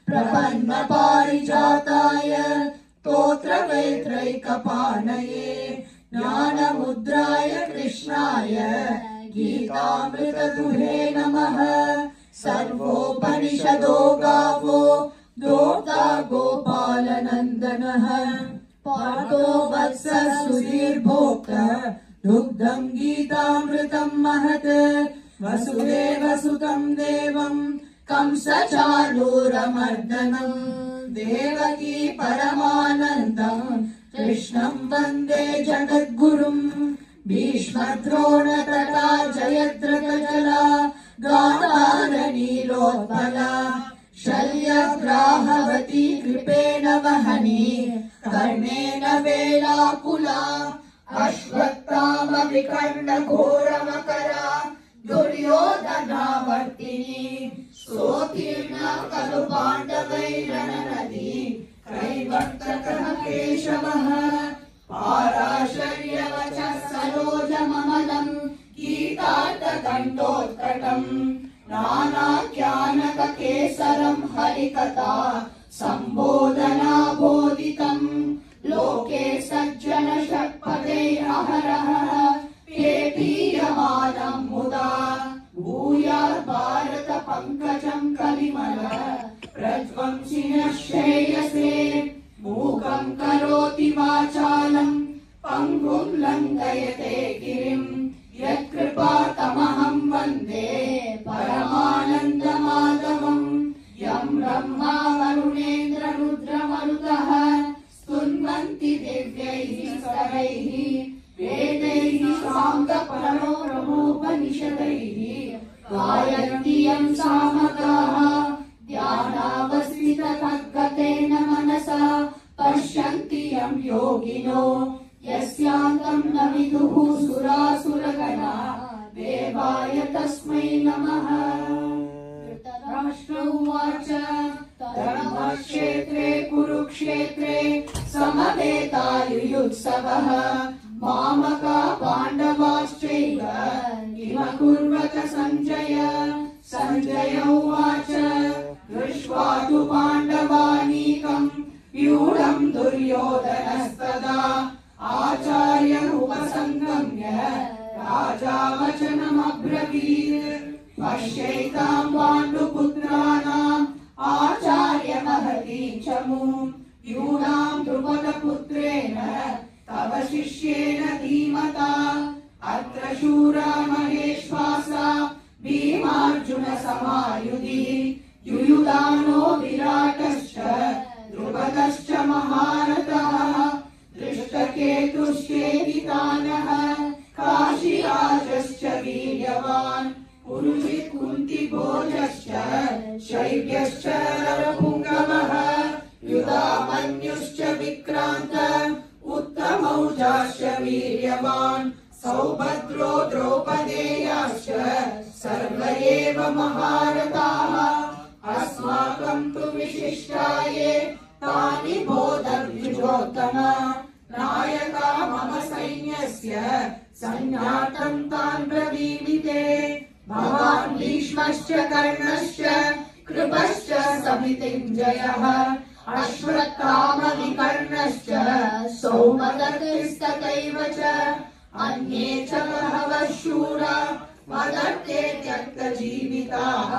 प्रपन्नपारिजाताय स्तोत्रवेत्रैकपाणये ज्ञानमुद्राय कृष्णाय गीतामृतदुहे नमः। सर्वोपनिषदो गावो दोता गोपालनन्दनः पार्थो वत्सः सुधीर्भोक्तः दुग्धम् गीतामृतम् महत्। वसुदेवसुतम् देवम् कंसचाणूरमर्दनम् देवकी परमानन्दम् कृष्णम् वन्दे जगद्गुरुम्। भीष्मद्रोणतटा जयद्रथजला गान्धारनीलोत्पला शल्यग्राहवती कृपेण वहनी कर्णेन वेलाकुला अश्वत्थाम विकर्णघोरमकरा दुर्योधनावर्तिनी सोत्तीर्णा खलु पाण्डवैरणनदी कैवर्तकः केशवः। पाराशर्यवचः सरोजममलम् गीतार्थकण्ठोत्कटम् नानाख्यानककेसरम् हरिकथा सम्बोधना बोधितम्। लोके सज्जन षट्पदैरहरः पेपीयमानम् मुदा भूयात् भारत पङ्कजम् कलिमल प्रध्वंसिनः श्रेयसे। मूकम् करोति वाचालम् पङ्गुम् लङ्घयते गिरिम् यत्कृपातमहम् वन्दे परमानन्दमाधवम्। यम् ब्रह्मा वरुणेन्द्र रुद्रमरुतः स्तुन्वन्ति दिव्यैः स्तवैः वेदैः साङ्गपरमोपनिषदैः गायन्ति यम् सामगाः। ध्यानावस्थिततद्गतेन मनसा पश्यन्ति यम् योगिनो यस्यान्तम् न विदुः सुरासुरगणा देवाय तस्मै नमः। धृतराष्ट्र उवाच धर्मक्षेत्रे कुरुक्षेत्रे समवेतायुयुत्सवः मामका पाण्डवाश्चैव किमकुर्वत सञ्जय। सञ्जय उवाच दृष्ट्वा तु पाण्डवानीकम् व्यूढम् दुर्योधनस्तदा आचार्यमुपसङ्गम्य राजा वचनमब्रवीत्। पश्यैताम् पाण्डुपुत्राणाम् आचार्यमहतीम् चमूम् यूनाम् द्रुपदपुत्रेण तव शिष्येन धीमता। अत्र शूरा महेश्वासा भीमार्जुन समायुधि युयुधानो विराटश्च द्रुपदश्च महारथः। दृष्टकेतुश्चेकितानः काशीराजश्च वीर्यवान् पुरुषित् कुन्तिभोजश्च शैव्यश्च नरपुङ्गवः। युधामन्युश्च विक्रान्त उत्तमौजाश्च वीर्यवान् सौभद्रो द्रौपदेयाश्च सर्व एव महारथाः। अस्माकम् तु विशिष्टाये तानि बोधद्विजोत्तम। नायका मम सैन्यस्य सञ्ज्ञातम् तान् ब्रवीमि ते। भवान् भीष्मश्च कर्णश्च कृपश्च समितिञ्जयः अश्वत्थाम विकर्णश्च सौमदत्तिस्तथैव च अन्ये च बहवः शूरा मदर्थे त्यक्तजीविताः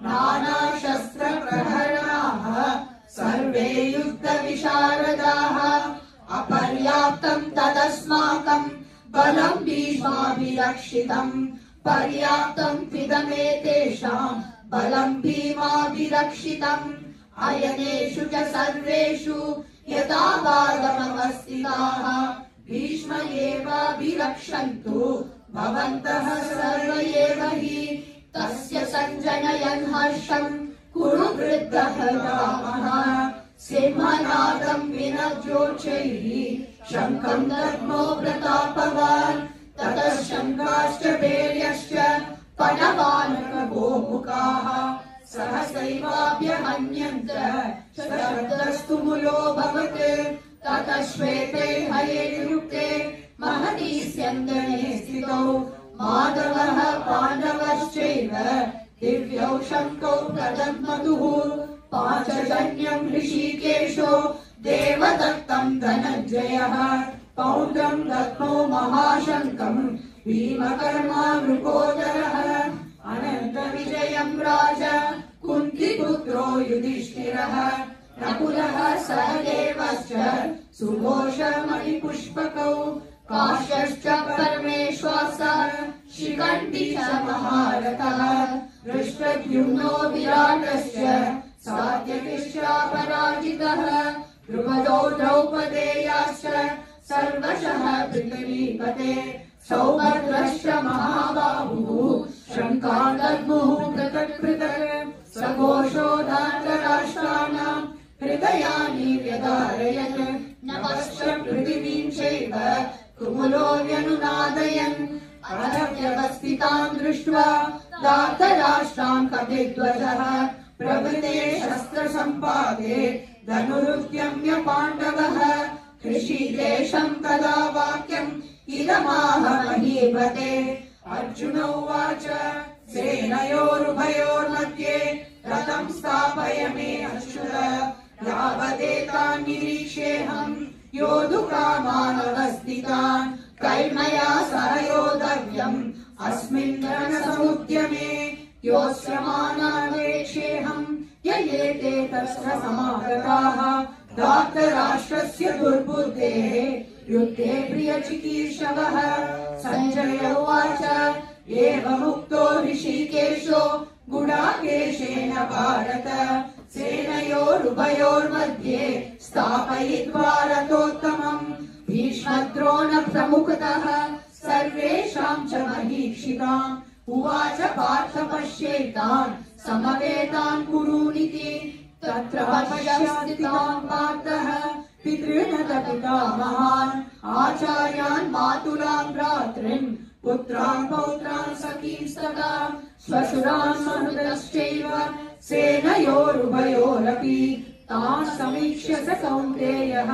नानाशस्त्रप्रहरणाः सर्वे युद्धविशारदाः। अपर्याप्तम् तदस्माकम् बलम् भीष्माभिरक्षितम् पर्याप्तम् त्विदमेतेषाम् बलम् भीमाभिरक्षितम्। अयनेषु च सर्वेषु यथा वादमवस्थिताः भीष्म एवाभिरक्षन्तु भवन्तः सर्व एव हि। तस्य सञ्जनयन् हर्षम् कुरु वृद्धः रामः। सिंहनादम् विनद्योच्चैः शङ्खम् दद्मो प्रतापवान्। ततः शङ्खाश्च भैर्यश्च पणवानकगोमुखाः सहसैवाभ्यहन्यन्त शब्दस्तु मुलोऽभवत्। ततः श्वेते हयेर्युक्ते महती स्यन्दने स्थितौ माधवः पाण्डवश्चैव दिव्यौ शङ्खौ ददन्मधुः। पांच कन्यं ऋषिकेशो देवदत्तं धनञ्जयः पौत्रं दत्तो महाशङ्कं भीमकर्मा वृकोदरः अनन्तविजयं राजा कुन्तीपुत्रो युधिष्ठिरः नकुलः सहदेवश्च सुघोषमणिपुष्पकौ काश्यश्च परमेश्वासः शिखण्डी च महारथः दृष्टद्युम्नो विराटश्च सात्यकिश्च पराजितः द्रुपदो द्रौपदेयाश्च सर्वशः पृथिवीपते सौभद्रश्च महाबाहुः शङ्कादद्मुः पृथक् पृथक् सघोषो धार्तराष्ट्राणां हृदयानि व्यधारयत् नभश्च पृथिवीं चैव कुमुलो व्यनुनादयन् अर्थव्यवस्थितां दृष्ट्वा धार्तराष्ट्रां कपिध्वजः प्रभृते शस्त्रसम्पादे धनुरुद्यम्य पाण्डवः ऋषिकेशं तदा वाक्यम् इदमाह महीपते अर्जुन उवाच सेनयोरुभयोर्मध्ये रथं स्थापय मे अच्युत यावदेतान् निरीक्षेऽहं योद्धुकामानवस्थितान् कैर्मया सह योद्धव्यम् अस्मिन् रणसमुद्यमे योत्स्यमानान्वेक्षेऽहं ययेते तत्र समागताः धार्तराष्ट्रस्य दुर्बुद्धेः युद्धे प्रियचिकीर्षवः सञ्जय उवाच एवमुक्तो ऋषिकेशो गुडाकेशेन भारत सेनयोरुभयोर्मध्ये स्थापयित्वा रथोत्तमम् भीष्मद्रोण प्रमुखतः सर्वेषां च महीक्षिताम् उवाच पार्थ पश्येतान् समवेतान् कुरूनिति तत्र पश्यस्थितान् पार्थः पितॄन् पितामहान् आचार्यान् मातुलान् भ्रातॄन् पुत्रान् पौत्रान् सखींस्तथा श्वशुरान् सनुतश्चैव सेनयोरुभयोरपि तान् समीक्ष्य स कौन्तेयः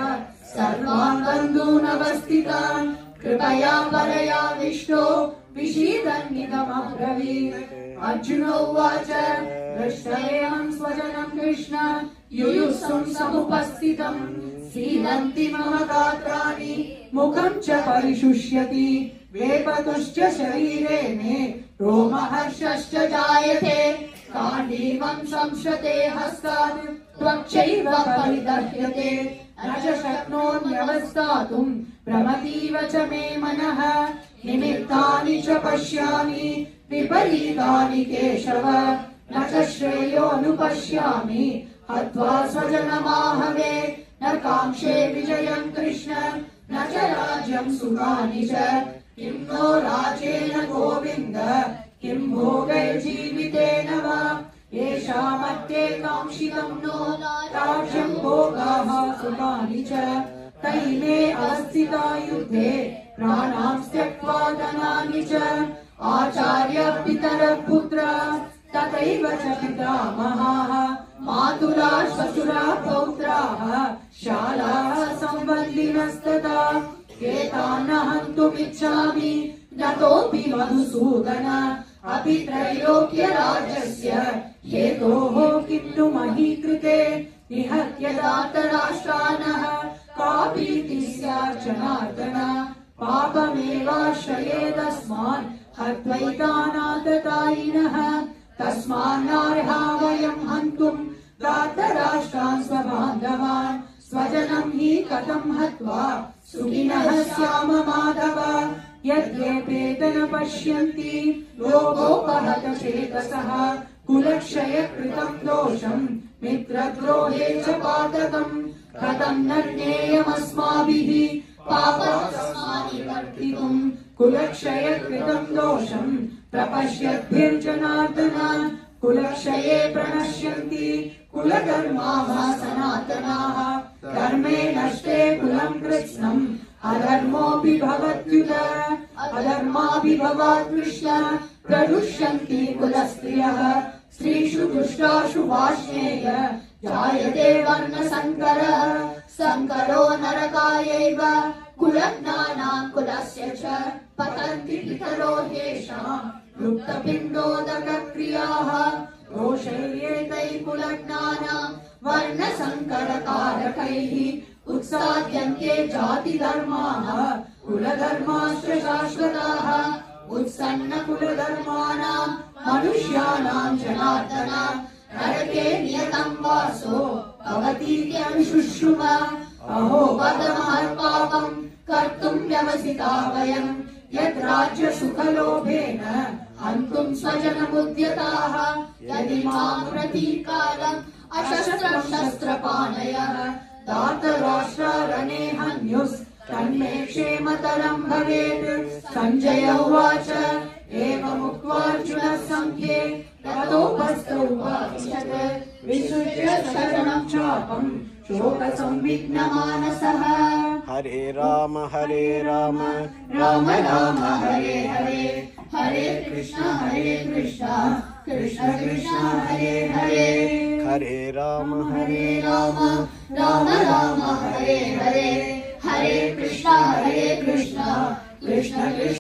सर्वान् बन्धून् अवस्थितान् कृपया परयाविष्टो विषीदन्निदमब्रवीत् अर्जुन उवाच दृष्टयेऽहं स्वजनं कृष्ण युयुत्सुं समुपस्थितम् सीदन्ति मम गात्राणि मुखं च परिशुष्यति वेपतुश्च शरीरे मे रोमहर्षश्च जायते काण्डीवं संश्रते हस्तात् त्वक्चैव परिदह्यते न च शक्नोम्यवस्थातुं प्रमतीव च मे मनः निमित्तानि च पश्यामि विपरीतानि केशव न च श्रेयोऽनुपश्यामि हत्वा स्वजनमाहवे न काङ्क्षे विजयं कृष्ण न च राज्यं सुखानि च किं नो राजेन गोविन्द किं भोगैर्जीवितेन वा येषामत्ये काङ्क्षितं नो राज्यं भोगाः सुखानि च तैमे अवस्थिता युद्धे प्राणां त्यक्त्वा धनानि च आचार्य पितरः पुत्राः तथैव च पितामहाः मातुला श्वशुरा पौत्राः शालाः सम्बन्धिनस्तथा एतान् हन्तुमिच्छामि नतोऽपि मधुसूदन अपि त्रैलोक्यराज्यस्य हेतोः किं नु मही कृते निहत्य धार्तराष्ट्रानः कापीति स्यात् जनार्दन पापमेवाश्रयेदस्मान् हत्वैतानाततायिनः तस्मान्नार्हा वयं हन्तुं धार्तराष्ट्रान् स्वबान्धवान् स्वजनं हि कथं हत्वा सुखिनः स्याम माधव यद्येपेतन पश्यन्ति लोभोपहत चेतसः कुलक्षय कृतं दोषं मित्रद्रोहे च पातकम् कथं न ज्ञेयमस्माभिः पापकस्मानि वर्तितुम् कुलक्षय कृतं दोषं प्रपश्यद्भिर्जनार्दन कुलक्षये प्रणश्यन्ति कुलधर्माः सनातनाः कर्मे नष्टे कुलं कृत्स्नम् अधर्मोऽपि भवत्युत अधर्माभिभवात् कृष्ण प्रदुष्यन्ति कुलस्त्रियः स्त्रीषु दुष्टाशु वाष्णेय जायते वर्णसङ्करः सङ्करो नरकायैव कुलज्ञानां कुलस्य च पतन्ति पितरो ह्येषां लुप्तपिण्डोदकक्रियाः दोषैर्येतैः कुलज्ञानां वर्णसङ्करकारकैः उत्साद्यन्ते जातिधर्माः कुलधर्माश्च शाश्वताः उत्सन्नकुलधर्माणां मनुष्याणां जनार्दन नरके नियतं वासो भवतीत्यनुशुश्रुव अहो वद महत्पापं कर्तुं व्यवसिता वयं यद् राज्यसुखलोभेन हन्तुं स्वजनमुद्यताः यदि मां प्रतीकारम् अशस्त्रं शस्त्रपाणयः धातराष्ट्रारणे हन्युस्तन्मे क्षेमतरं भवेत् सञ्जय उवाच एवमुक्त्वार्जुनः सङ्ख्ये ततोपस्थौवाचत् विसृज्य शरणं चापं शोकसंविघ्नमानसः हरे राम राम राम हरे हरे हरे कृष्ण कृष्ण कृष्ण हरे हरे हरे राम राम राम हरे हरे हरे कृष्ण कृष्ण कृष्ण कृष्ण